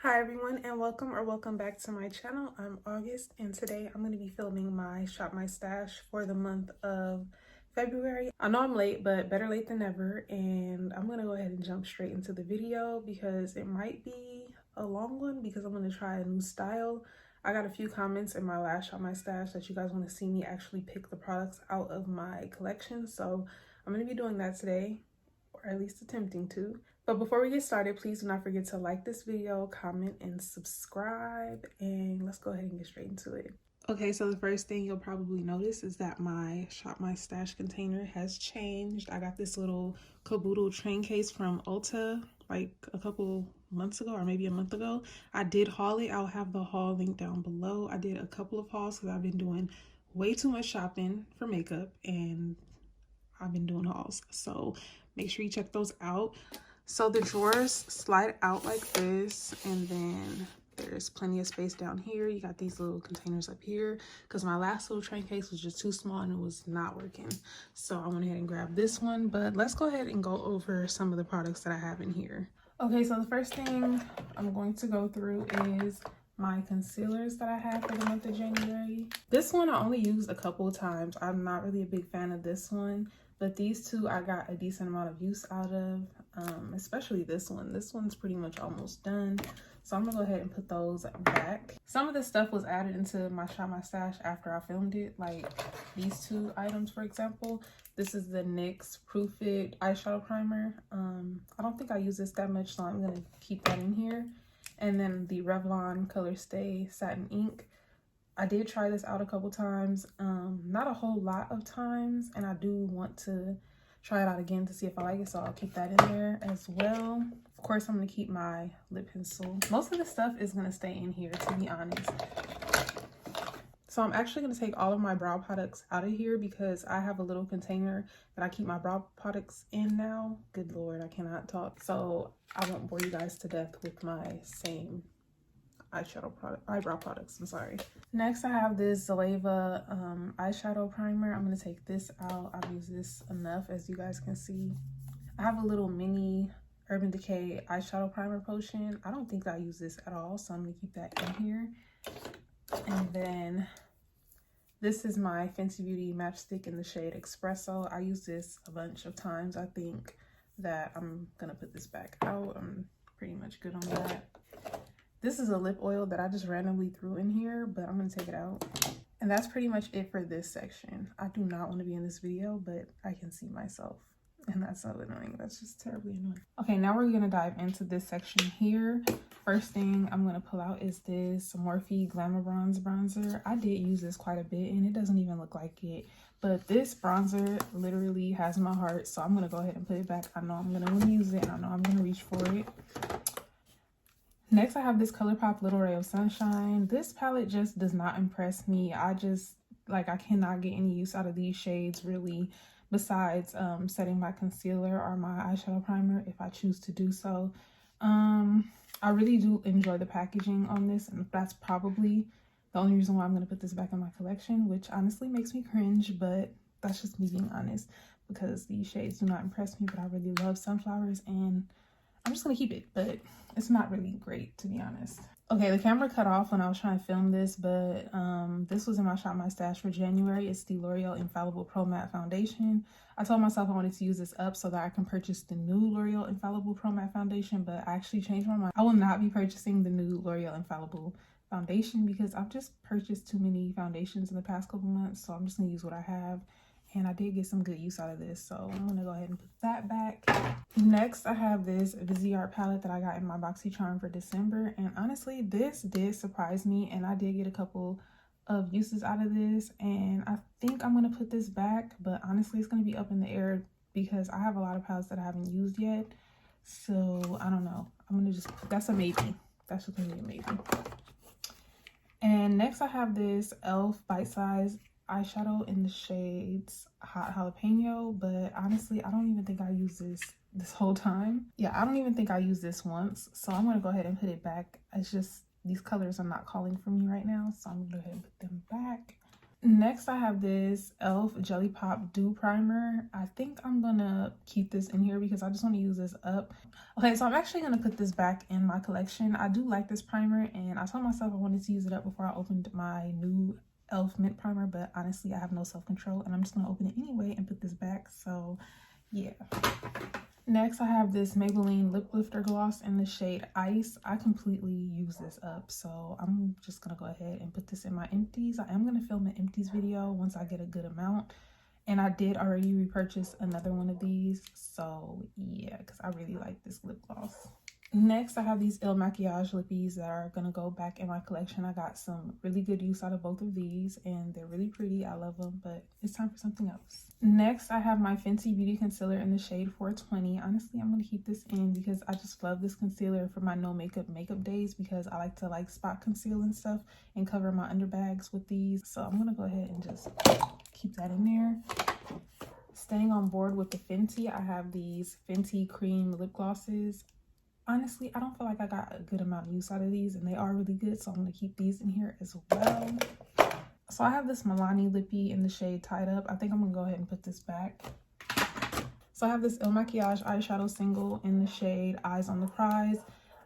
Hi everyone, and welcome back to my channel. I'm August, and today I'm going to be filming my Shop My Stash for the month of February. I know I'm late, but better late than never, and I'm going to go ahead and jump straight into the video because it might be a long one because I'm going to try a new style. I got a few comments in my last Shop My Stash that you guys want to see me actually pick the products out of my collection, so I'm going to be doing that today, or at least attempting to. But before we get started, please do not forget to like this video, comment, and subscribe, and let's go ahead and get straight into it. Okay, so the first thing you'll probably notice is that my Shop My Stash container has changed. I got this little caboodle train case from Ulta like a couple months ago, or maybe a month ago. I did haul it. I'll have the haul link down below. I did a couple of hauls because I've been doing way too much shopping for makeup, and I've been doing hauls, so make sure you check those out. So the drawers slide out like this, and then there's plenty of space down here. You got these little containers up here because my last little train case was just too small and it was not working. So I went ahead and grabbed this one, but let's go ahead and go over some of the products that I have in here. Okay, so the first thing I'm going to go through is my concealers that I have for the month of January. This one I only used a couple of times. I'm not really a big fan of this one, but these two I got a decent amount of use out of, especially this one. This one's pretty much almost done, so I'm gonna go ahead and put those back. Some of this stuff was added into my Shop My Stash after I filmed it, like these two items, for example. This is the NYX Proof It eyeshadow primer. I don't think I use this that much, so I'm gonna keep that in here. And then the Revlon Color Stay Satin Ink. I did try this out a couple times, not a whole lot of times, and I do want to try it out again to see if I like it, so I'll keep that in there as well. Of course, I'm going to keep my lip pencil. Most of the stuff is going to stay in here, to be honest. So I'm actually going to take all of my brow products out of here because I have a little container that I keep my brow products in now. Good Lord, I cannot talk. So I won't bore you guys to death with my same eyebrow products. I'm sorry. Next, I have this Zeleva eyeshadow primer. I'm going to take this out. I've used this enough, as you guys can see. I have a little mini Urban Decay eyeshadow primer potion. I don't think I use this at all, so I'm going to keep that in here. And then this is my Fenty Beauty matchstick in the shade Espresso. I use this a bunch of times. I think that I'm going to put this back out. I'm pretty much good on that. This is a lip oil that I just randomly threw in here, but I'm going to take it out. And that's pretty much it for this section. I do not want to be in this video, but I can see myself. And that's so annoying. That's just terribly annoying. Okay, now we're going to dive into this section here. First thing I'm going to pull out is this Morphe Glamour Bronze bronzer. I did use this quite a bit, and it doesn't even look like it. But this bronzer literally has my heart, so I'm going to go ahead and put it back. I know I'm going to want to use it, and I know I'm going to reach for it. Next, I have this ColourPop Little Ray of Sunshine. This palette just does not impress me. I cannot get any use out of these shades, really, besides setting my concealer or my eyeshadow primer if I choose to do so. I really do enjoy the packaging on this, and that's probably the only reason why I'm going to put this back in my collection, which honestly makes me cringe, but that's just me being honest, because these shades do not impress me, but I really love Sunflowers, and I'm just going to keep it, but it's not really great, to be honest. Okay, the camera cut off when I was trying to film this, but this was in my Shop My Stash for January. It's the L'Oreal Infallible Pro Matte Foundation. I told myself I wanted to use this up so that I can purchase the new L'Oreal Infallible Pro Matte Foundation, but I actually changed my mind. I will not be purchasing the new L'Oreal Infallible Foundation because I've just purchased too many foundations in the past couple months, so I'm just going to use what I have. And I did get some good use out of this, so I'm gonna go ahead and put that back. Next, I have this Viseart palette that I got in my BoxyCharm for December, and honestly, this did surprise me, and I did get a couple of uses out of this, and I think I'm gonna put this back, but honestly, it's gonna be up in the air because I have a lot of palettes that I haven't used yet, so I don't know. I'm gonna just, that's a maybe. That's just gonna be a maybe. And next, I have this e.l.f. Bite Size eyeshadow in the shades Hot Jalapeno, but honestly I don't even think I used this whole time. Yeah, I don't even think I used this once, so I'm gonna go ahead and put it back. It's just these colors are not calling for me right now, so I'm gonna go ahead and put them back. Next, I have this e.l.f. Jelly Pop Dew Primer. I think I'm gonna keep this in here because I just want to use this up. Okay, so I'm actually gonna put this back in my collection. I do like this primer, and I told myself I wanted to use it up before I opened my new e.l.f. Mint Primer, but honestly, I have no self-control, and I'm just gonna open it anyway and put this back, so yeah. Next, I have this Maybelline Lip Lifter Gloss in the shade Ice. I completely use this up, so I'm just going to go ahead and put this in my empties. I am going to film an empties video once I get a good amount. And I did already repurchase another one of these, so yeah, because I really like this lip gloss. Next, I have these Il Makiage lippies that are going to go back in my collection. I got some really good use out of both of these, and they're really pretty. I love them, but it's time for something else. Next, I have my Fenty Beauty Concealer in the shade 420. Honestly, I'm going to keep this in because I just love this concealer for my no makeup days, because I like to spot conceal and stuff and cover my underbags with these. So I'm going to go ahead and just keep that in there. Staying on board with the Fenty, I have these Fenty Cream Lip Glosses. Honestly, I don't feel like I got a good amount of use out of these, and they are really good, so I'm going to keep these in here as well. So I have this Milani lippy in the shade Tied Up. I think I'm going to go ahead and put this back. So I have this Il Makiage eyeshadow single in the shade Eyes on the Prize.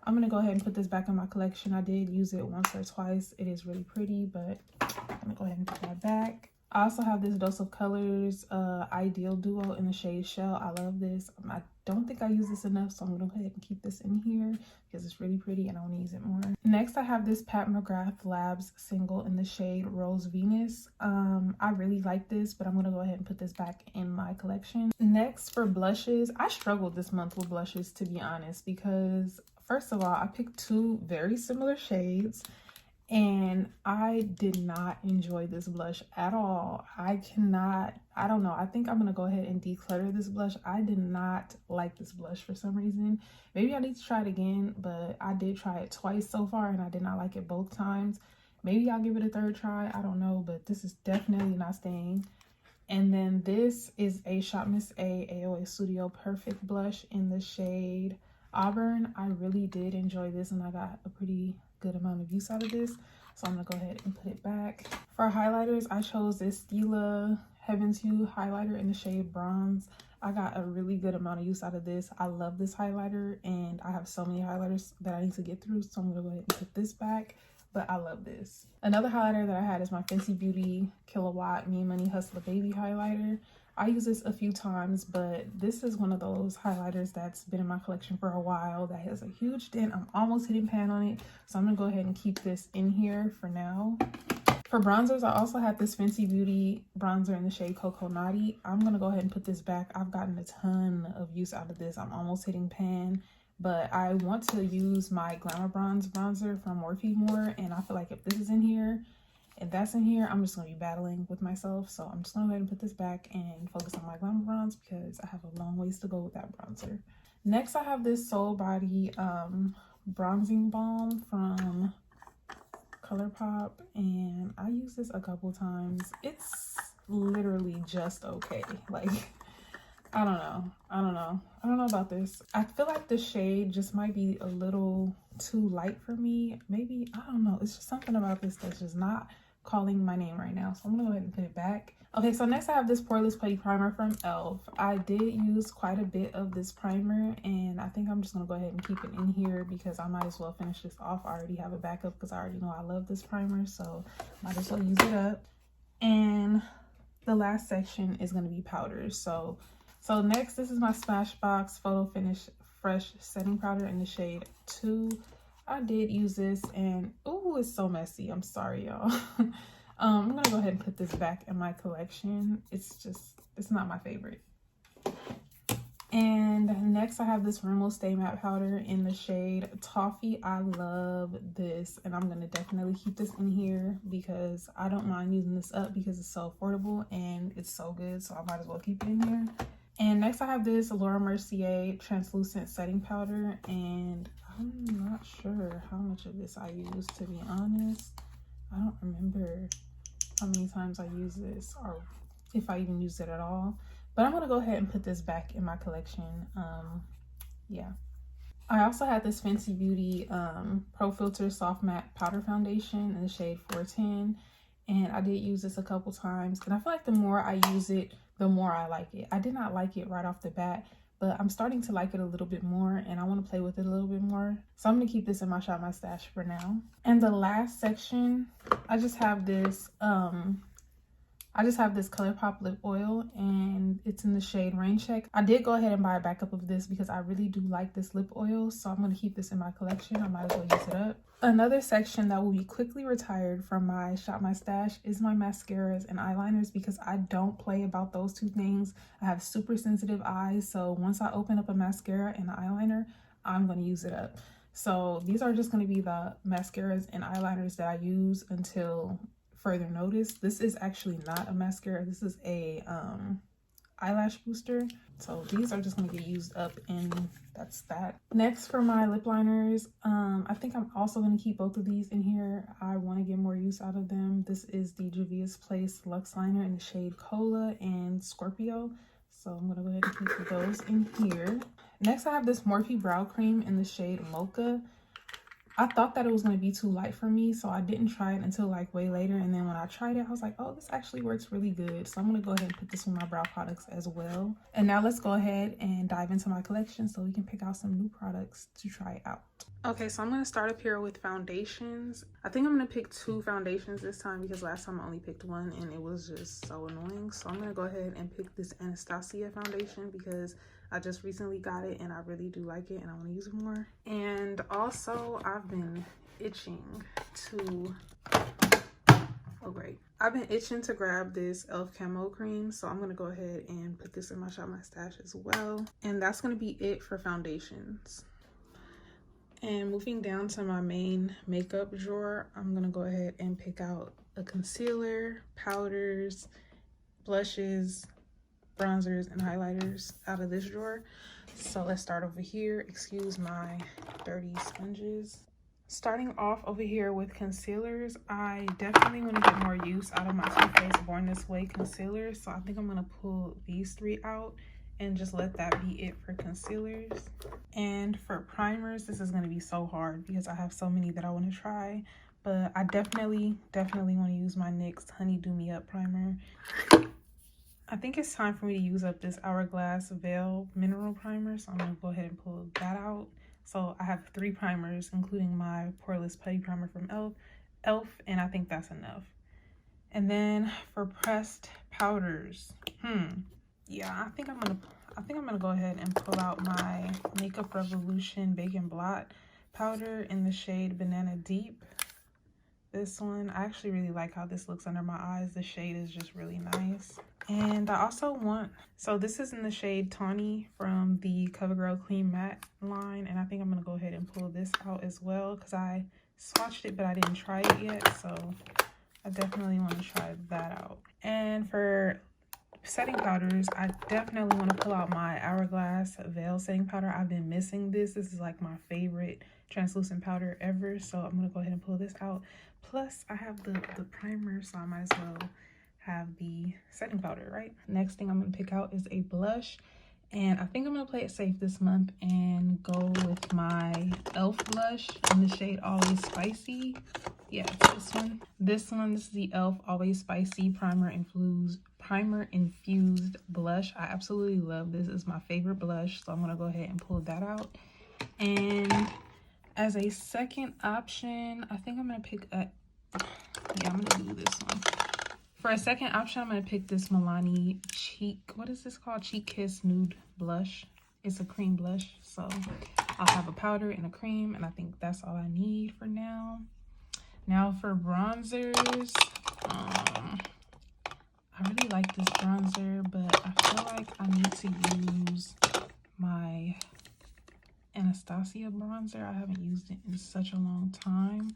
I'm going to go ahead and put this back in my collection. I did use it once or twice. It is really pretty, but I'm going to go ahead and put that back. I also have this Dose of Colors Ideal Duo in the shade Shell. I love this. I don't think I use this enough, so I'm going to go ahead and keep this in here because it's really pretty and I want to use it more. Next, I have this Pat McGrath Labs single in the shade Rose Venus. I really like this, but I'm going to go ahead and put this back in my collection. Next, for blushes, I struggled this month with blushes, to be honest, because first of all, I picked two very similar shades. And I did not enjoy this blush at all. I don't know. I think I'm going to go ahead and declutter this blush. I did not like this blush for some reason. Maybe I need to try it again, but I did try it twice so far and I did not like it both times. Maybe I'll give it a third try. I don't know, but this is definitely not staying. And then this is a Shop Miss A AOA Studio Perfect blush in the shade Auburn. I really did enjoy this and I got a pretty good amount of use out of this, so I'm gonna go ahead and put it back. For highlighters, I chose this Stila Heaven's Hue highlighter in the shade Bronze. I got a really good amount of use out of this. I love this highlighter and I have so many highlighters that I need to get through, so I'm gonna go ahead and put this back, but I love this. Another highlighter that I had is my Fenty Beauty Kilowatt Me Money Hustler Baby highlighter. I use this a few times, but this is one of those highlighters that's been in my collection for a while that has a huge dent. I'm almost hitting pan on it, so I'm gonna go ahead and keep this in here for now. For bronzers, I also have this Fenty Beauty bronzer in the shade Cocoa Naughty. I'm gonna go ahead and put this back. I've gotten a ton of use out of this. I'm almost hitting pan, but I want to use my Glamour Bronze bronzer from Morphe more, and I feel like if this is in here, if that's in here, I'm just going to be battling with myself. So I'm just going to go ahead and put this back and focus on my Glamour Bronze because I have a long ways to go with that bronzer. Next, I have this Soul Body bronzing balm from ColourPop, and I use this a couple times. It's literally just okay. Like, I don't know about this. I feel like the shade just might be a little too light for me. Maybe, I don't know. It's just something about this that's just not calling my name right now, so I'm gonna go ahead and put it back. Okay, so next I have this Poreless Putty Primer from e.l.f. I did use quite a bit of this primer, and I think I'm just gonna go ahead and keep it in here because I might as well finish this off. I already have a backup because I already know I love this primer, so might as well use it up. And the last section is gonna be powders. So next, this is my Smashbox Photo Finish Fresh Setting Powder in the shade 2. I did use this and oh, it's so messy. I'm sorry, y'all. I'm gonna go ahead and put this back in my collection. It's not my favorite. And next I have this Rimmel Stay Matte Powder in the shade Toffee. I love this and I'm gonna definitely keep this in here because I don't mind using this up because it's so affordable and it's so good, so I might as well keep it in here. And next I have this Laura Mercier Translucent Setting Powder, and I'm not sure how much of this I used, to be honest. I don't remember how many times I use this or if I even used it at all. But I'm going to go ahead and put this back in my collection. Yeah. I also had this Fenty Beauty Pro Filter Soft Matte Powder Foundation in the shade 410. and I did use this a couple times, and I feel like the more I use it, the more I like it. I did not like it right off the bat, but I'm starting to like it a little bit more, and I want to play with it a little bit more. So I'm going to keep this in my Shop My Stash for now. And the last section, I just have this ColourPop lip oil, and it's in the shade Rain Check. I did go ahead and buy a backup of this because I really do like this lip oil, so I'm going to keep this in my collection. I might as well use it up. Another section that will be quickly retired from my Shop My Stash is my mascaras and eyeliners, because I don't play about those two things. I have super sensitive eyes, so once I open up a mascara and an eyeliner, I'm going to use it up. So these are just going to be the mascaras and eyeliners that I use until further notice. This is actually not a mascara. This is a eyelash booster. So these are just going to get used up, and that's that. Next, for my lip liners, I think I'm also going to keep both of these in here. I want to get more use out of them. This is the Juvia's Place Luxe Liner in the shade Cola and Scorpio. So I'm going to go ahead and put those in here. Next, I have this Morphe Brow Cream in the shade Mocha. I thought that it was going to be too light for me, so I didn't try it until like way later. And then when I tried it, I was like, oh, this actually works really good. So I'm going to go ahead and put this with my brow products as well. And now let's go ahead and dive into my collection so we can pick out some new products to try out. Okay, so I'm going to start up here with foundations. I think I'm going to pick 2 foundations this time because last time I only picked 1 and it was just so annoying. So I'm going to go ahead and pick this Anastasia foundation because I just recently got it and I really do like it and I want to use it more. And also I've been itching to, I've been itching to grab this e.l.f. camo cream. So I'm going to go ahead and put this in my Shop My Stash as well. And that's going to be it for foundations. And moving down to my main makeup drawer, I'm going to go ahead and pick out a concealer, powders, blushes, bronzers, and highlighters out of this drawer. So let's start over here. Excuse my dirty sponges. Starting off over here with concealers, I definitely want to get more use out of my Too Faced Born This Way concealer. So I think I'm going to pull these 3 out and just let that be it for concealers. And for primers, this is going to be so hard because I have so many that I want to try. But I definitely want to use my NYX Honey Do Me Up primer. I think it's time for me to use up this Hourglass Veil Mineral Primer, so I'm going to go ahead and pull that out. So I have 3 primers, including my Poreless Putty Primer from e.l.f., and I think that's enough. And then for pressed powders, yeah, I think I'm gonna go ahead and pull out my Makeup Revolution Bake and Blot powder in the shade Banana Deep. This one, I actually really like how this looks under my eyes. The shade is just really nice. And I also want, so this is in the shade Tawny from the CoverGirl Clean Matte line. And I think I'm going to go ahead and pull this out as well because I swatched it, but I didn't try it yet. So I definitely want to try that out. And for setting powders, I definitely want to pull out my Hourglass Veil setting powder. I've been missing this. This is like my favorite translucent powder ever. So I'm going to go ahead and pull this out. Plus, I have the primer, so I might as well have the setting powder, right? Next thing I'm going to pick out is a blush. And I think I'm going to play it safe this month and go with my e.l.f. blush in the shade Always Spicy. Yeah, it's this one. This is the e.l.f. Always Spicy Primer Infused Blush. I absolutely love this. It's my favorite blush, so I'm going to go ahead and pull that out. And as a second option, I think I'm going to pick a... Yeah, I'm going to do this one. For a second option, I'm going to pick this Milani Cheek... What is this called? Cheek Kiss Nude Blush. It's a cream blush. So I'll have a powder and a cream, and I think that's all I need for now. Now for bronzers, I really like this bronzer, but I feel like I need to use my Anastasia bronzer. I haven't used it in such a long time.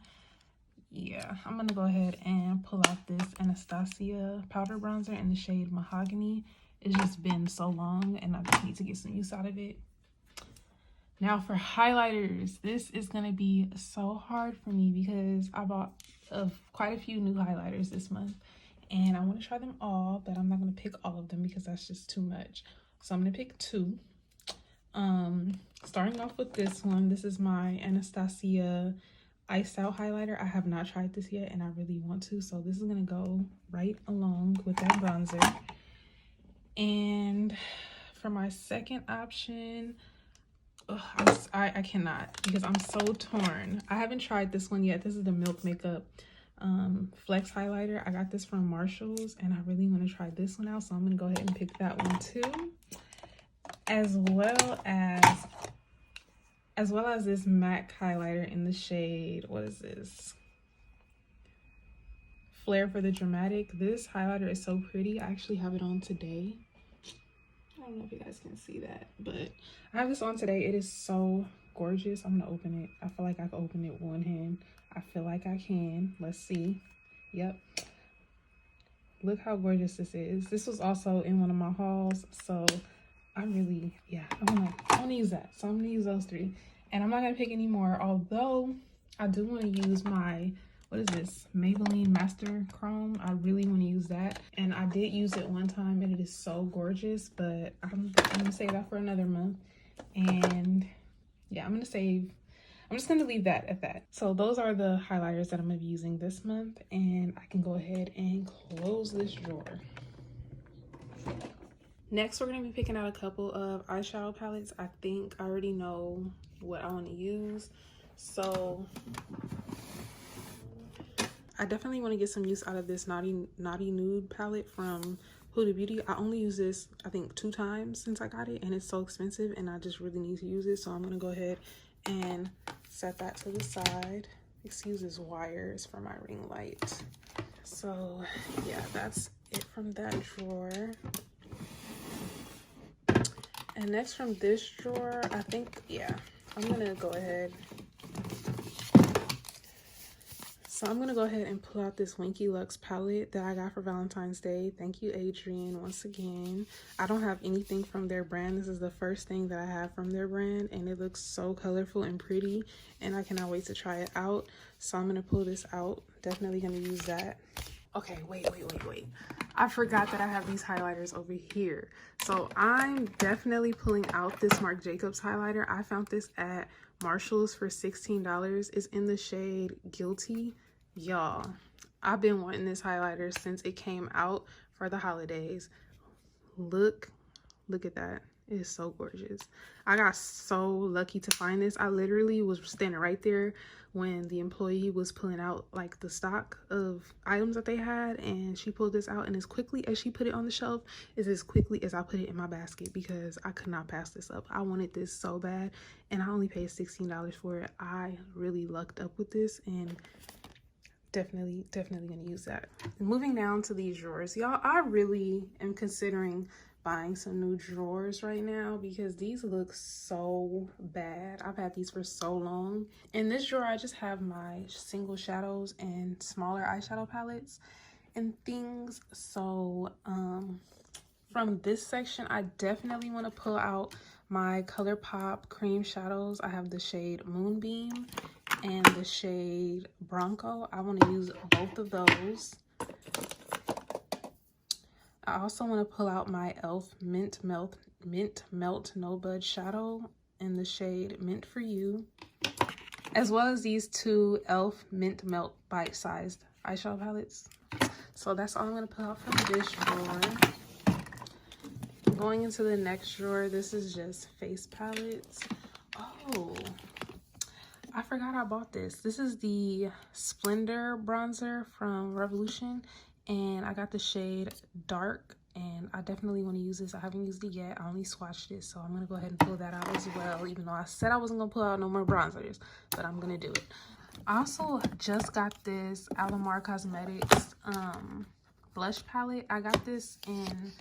Yeah, I'm gonna go ahead and pull out this Anastasia powder bronzer in the shade Mahogany. It's just been so long and I just need to get some use out of it. Now for highlighters, this is gonna be so hard for me because I bought quite a few new highlighters this month and I want to try them all, but I'm not gonna pick all of them because that's just too much. So I'm gonna pick 2. Starting off with this one, this is my Anastasia iced out highlighter. I have not tried this yet and I really want to, so this is gonna go right along with that bronzer. And for my second option, I cannot, because I'm so torn. I haven't tried this one yet. This is the Milk Makeup Flex highlighter. I got this from Marshall's and I really want to try this one out, so I'm gonna go ahead and pick that one too, as well as this MAC highlighter in the shade, what is this, Flare for the Dramatic. This highlighter is so pretty. I actually have it on today. I don't know if you guys can see that, but I have this on today. It is so gorgeous. I'm gonna open it. I feel like I can open it one hand. I feel like I can. Let's see. Yep. Look how gorgeous this is. This was also in one of my hauls, so I really, yeah, I wanna use that. So I'm gonna use those three. And I'm not gonna pick any more, although I do wanna use my, what is this, Maybelline Master Chrome. I really want to use that, and I did use it one time and it is so gorgeous, but I'm gonna save that for another month. And yeah, I'm just gonna leave that at that. So those are the highlighters that I'm gonna be using this month, and I can go ahead and close this drawer. Next, we're gonna be picking out a couple of eyeshadow palettes. I think I already know what I want to use, so I definitely want to get some use out of this Naughty Nude palette from Huda Beauty. I only use this, I think, 2 times since I got it, and it's so expensive and I just really need to use it. So I'm gonna go ahead and set that to the side. Excuse this wires for my ring light. So yeah, that's it from that drawer. And next from this drawer, I think, yeah, I'm gonna go ahead. So I'm gonna go ahead and pull out this Winky Lux palette that I got for Valentine's Day. Thank you, Adrian, once again. I don't have anything from their brand. This is the first thing that I have from their brand, and it looks so colorful and pretty, and I cannot wait to try it out. So I'm gonna pull this out. Definitely gonna use that. Okay, wait. I forgot that I have these highlighters over here. So I'm definitely pulling out this Marc Jacobs highlighter. I found this at Marshall's for $16. It's in the shade Guilty. Y'all, I've been wanting this highlighter since it came out for the holidays. Look at that. It is so gorgeous. I got so lucky to find this. I literally was standing right there when the employee was pulling out like the stock of items that they had, and she pulled this out, and as quickly as she put it on the shelf is as quickly as I put it in my basket, because I could not pass this up. I wanted this so bad, and I only paid $16 for it. I really lucked up with this, and definitely gonna use that. Moving down to these drawers, y'all, I really am considering buying some new drawers right now because these look so bad. I've had these for so long. In this drawer, I just have my single shadows and smaller eyeshadow palettes and things. So from this section, I definitely want to pull out my ColourPop cream shadows. I have the shade Moonbeam and the shade Bronco. I want to use both of those. I also want to pull out my e.l.f. Mint Melt No Budge shadow in the shade Mint For You, as well as these two e.l.f. Mint Melt bite-sized eyeshadow palettes. So that's all I'm going to pull out from this drawer. Going into the next drawer, this is just face palettes. Oh, I forgot I bought this. This is the Splendor bronzer from Revolution, and I got the shade Dark, and I definitely want to use this. I haven't used it yet. I only swatched it, so I'm going to go ahead and pull that out as well, even though I said I wasn't going to pull out no more bronzers, but I'm going to do it. I also just got this Alamar Cosmetics blush palette. I got this in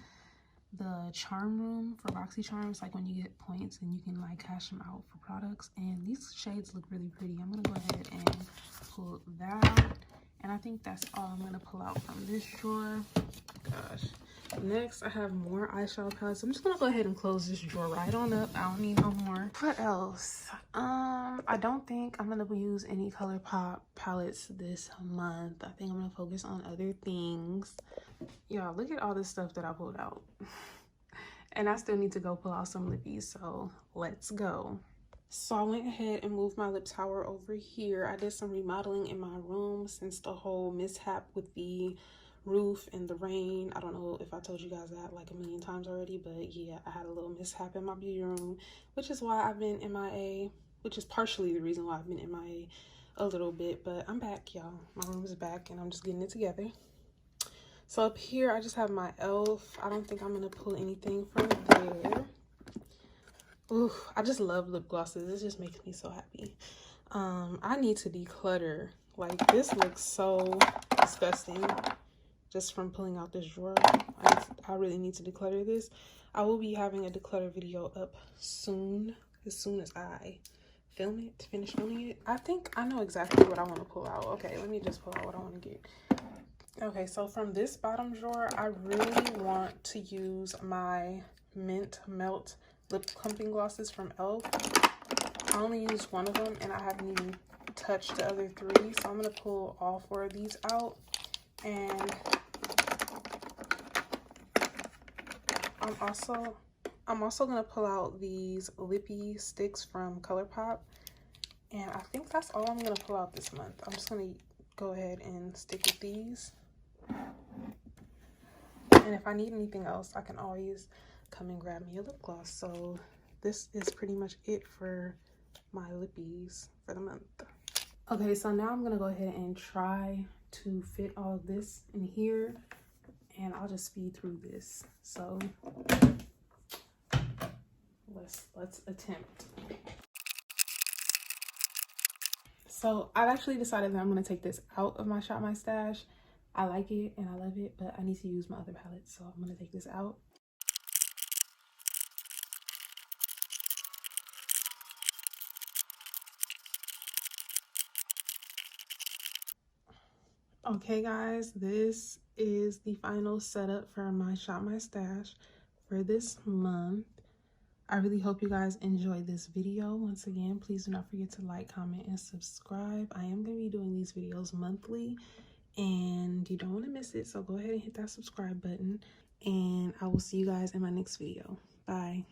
the charm room for Roxy Charms, like when you get points and you can like cash them out for products, and these shades look really pretty. I'm gonna go ahead and pull that out, and I think that's all I'm gonna pull out from this drawer. Gosh. Next, I have more eyeshadow palettes. I'm just gonna go ahead and close this drawer right on up. I don't need no more. What else? I don't think I'm gonna use any ColourPop palettes this month. I think I'm gonna focus on other things. Y'all, look at all this stuff that I pulled out. And I still need to go pull out some lippies, so let's go. So I went ahead and moved my lip tower over here. I did some remodeling in my room since the whole mishap with the roof and the rain. I don't know if I told you guys that like a million times already, but yeah, I had a little mishap in my beauty room, which is why I've been MIA, which is partially the reason why I've been MIA a little bit, but I'm back, y'all. My room is back and I'm just getting it together. So up here, I just have my e.l.f. I don't think I'm gonna pull anything from there. Ooh, I just love lip glosses. It just makes me so happy. I need to declutter. Like, this looks so disgusting just from pulling out this drawer. I really need to declutter this. I will be having a declutter video up soon as I finish filming it. I think I know exactly what I want to pull out. Okay, let me just pull out what I want to get. Okay, so from this bottom drawer, I really want to use my Mint Melt lip clumping glosses from e.l.f. I only used one of them and I haven't even touched the other three, so I'm gonna pull all 4 of these out. And I'm also gonna pull out these lippy sticks from ColourPop, and I think that's all I'm gonna pull out this month. I'm just gonna go ahead and stick with these, and if I need anything else, I can always come and grab me a lip gloss. So this is pretty much it for my lippies for the month. Okay, so now I'm gonna go ahead and try to fit all of this in here, and I'll just speed through this. So let's attempt. So I've actually decided that I'm gonna take this out of my Shop My Stash. I like it and I love it, but I need to use my other palette, so I'm gonna take this out. Okay guys, this is the final setup for my Shop My Stash for this month. I really hope you guys enjoyed this video. Once again, please do not forget to like, comment, and subscribe. I am going to be doing these videos monthly and you don't want to miss it, so go ahead and hit that subscribe button, and I will see you guys in my next video. Bye.